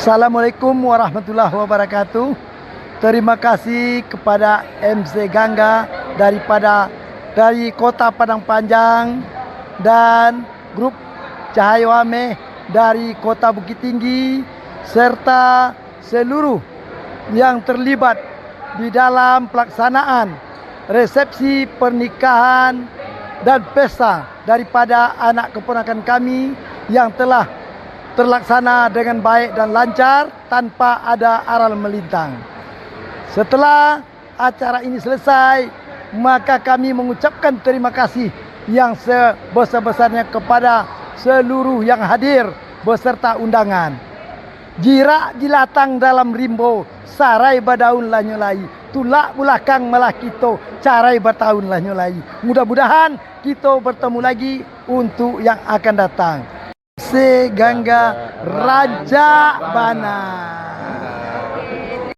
Assalamualaikum warahmatullahi wabarakatuh. Terima kasih kepada MC Gangga dari Kota Padang Panjang dan grup Cahaya Wameh dari Kota Bukit Tinggi serta seluruh yang terlibat di dalam pelaksanaan resepsi pernikahan dan pesta daripada anak keponakan kami yang telah terlaksana dengan baik dan lancar tanpa ada aral melintang. Setelah acara ini selesai, maka kami mengucapkan terima kasih yang sebesar-besarnya kepada seluruh yang hadir beserta undangan. Jirak jilatang dalam rimbo, sarai badaun lah nyulai. Tulak belakang malah kita carai bertahun lah nyulai. Mudah-mudahan kita bertemu lagi untuk yang akan datang. Gangga Raja Bana.